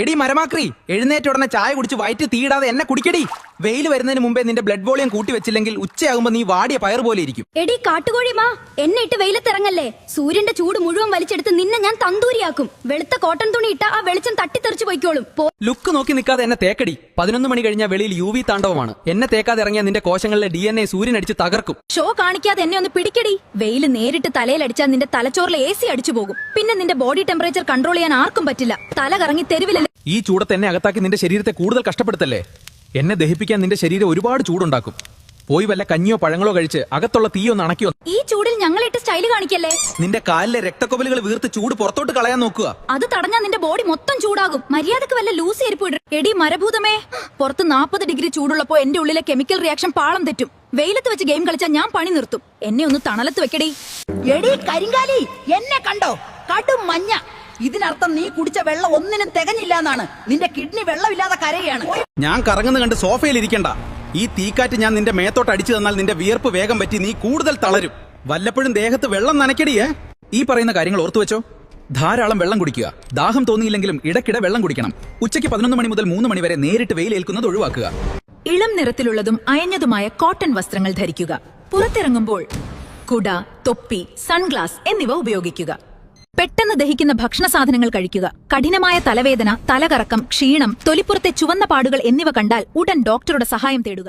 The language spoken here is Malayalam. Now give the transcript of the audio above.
എടി മരമാക്രി, എഴുന്നേറ്റ ഉടനെ ചായ കുടിച്ച് വയറ്റ് തീടാതെ എന്നെ കുടിക്കടി. വെയിൽ വരുന്നതിന് മുമ്പേ നിന്റെ ബ്ലഡ് വോളിയം കൂട്ടി വെച്ചില്ലെങ്കിൽ ഉച്ചയാകുമ്പോ നീ വാടിയ പയർ പോലെ ഇരിക്കും. എടി കാട്ടുകോഴിമാ, എന്നെ ഇട്ട് വെയിലത്തിറങ്ങല്ലേ. സൂര്യന്റെ ചൂട് മുഴുവൻ വലിച്ചെടുത്ത് നിന്നെ ഞാൻ തന്തൂരിയാക്കും. വെളുത്ത കോട്ടൺ തുണി ഇട്ട ആ വെളിച്ചം തട്ടിത്തെറിച്ചു പോയിക്കോളും. ലുക്ക് നോക്കി നിൽക്കാതെ എന്നെ തേക്കടി. 11 മണി കഴിഞ്ഞാൽ വെളിയിൽ UV താണ്ഡവമാണ്. എന്നെ തേക്കാതെ ഇറങ്ങിയ നിന്റെ കോശങ്ങളിലെ DNA സൂര്യൻ അടിച്ച് തകർക്കും. ഷോ കാണിക്കാതെ എന്നെ ഒന്ന് പിടിക്കടി. വെയിൽ നേരിട്ട് തലയിലടിച്ചാൽ നിന്റെ തലച്ചോറിലെ AC അടിച്ചു പോകും. പിന്നെ നിന്റെ ബോഡി ടെമ്പറേച്ചർ കൺട്രോൾ ചെയ്യാൻ ആർക്കും പറ്റില്ല. തല കറങ്ങി തെരുവിലല്ലേ. ഈ ചൂടത്ത് എന്നെ അകത്താക്കി നിന്റെ ശരീരത്തെ കൂടുതൽ കഷ്ടപ്പെടുത്തല്ലേ. എന്നെ ദഹിപ്പിക്കാൻ നിന്റെ ശരീരം ഒരുപാട് ചൂടുണ്ടാക്കും. പോയി വല്ല കഞ്ഞിയോ പഴങ്ങളോ കഴിച്ച് അകത്തുള്ള തീയൊന്ന് അണക്കിയോ. ഈ ചൂടിൽ ഞങ്ങളിട്ട് സ്റ്റൈല് കാണിക്കല്ലേ. നിന്റെ കാലിലെ രക്തക്കൊവലുകൾ വീർത്ത് ചൂട് പുറത്തോട്ട് കളയാൻ നോക്കുക. അത് തടഞ്ഞാൽ നിന്റെ ബോഡി മൊത്തം ചൂടാകും. മര്യാദക്ക് വല്ല ലൂസ് ചെരുപ്പ് ഇടും. എടി മരഭൂതമേ, പുറത്ത് 40 ഡിഗ്രി ചൂടുള്ളപ്പോ എന്റെ ഉള്ളിലെ കെമിക്കൽ റിയാക്ഷൻ പാളം തെറ്റും. വെയിലത്ത് വെച്ച് ഗെയിം കളിച്ചാൽ ഞാൻ പണി നിർത്തും. എന്നെ ഒന്ന് തണലത്ത് വെക്കടി. എടി കരിങ്കാലി, എന്നെ കണ്ടോ? കടും മഞ്ഞ. ഇതിനർത്ഥം നീ കുടിച്ച വെള്ളം ഒന്നിനും തികഞ്ഞില്ല എന്നാണ്. നിന്റെ കിഡ്നി വെള്ളമില്ലാതെ കരയാണ്. ഞാൻ കറങ്ങുന്ന കണ്ട് സോഫയിൽ ഇരിക്കണ്ട. ഈ തീക്കാറ്റ് ഞാൻ നിന്റെ മേത്തോട്ട് അടിച്ചു തന്നാൽ നിന്റെ വിയർപ്പ് വേഗം പറ്റി നീ കൂടുതൽ തളരും. വല്ലപ്പോഴും ദേഹത്ത് വെള്ളം നനയ്ക്കടിയേ. ഈ പറയുന്ന കാര്യങ്ങൾ ഓർത്തു വെച്ചോ. ധാരാളം വെള്ളം കുടിക്കുക. ദാഹം തോന്നിയില്ലെങ്കിലും ഇടയ്ക്കിടെ വെള്ളം കുടിക്കണം. ഉച്ചയ്ക്ക് 11 മണി മുതൽ 3 മണി വരെ നേരിട്ട് വെയിലേൽക്കുന്നത് ഒഴിവാക്കുക. ഇളം നിറത്തിലുള്ളതും അയഞ്ഞതുമായ കോട്ടൺ വസ്ത്രങ്ങൾ ധരിക്കുക. പുറത്തിറങ്ങുമ്പോൾ കുട, തൊപ്പി, സൺഗ്ലാസ് എന്നിവ ഉപയോഗിക്കുക. പെട്ടെന്ന് ദഹിക്കുന്ന ഭക്ഷണ സാധനങ്ങൾ കഴിക്കുക. കഠിനമായ തലവേദന, തലകറക്കം, ക്ഷീണം, തൊലിപ്പുറത്തെ ചുവന്ന പാടുകൾ എന്നിവ കണ്ടാൽ ഉടൻ ഡോക്ടറുടെ സഹായം തേടുക.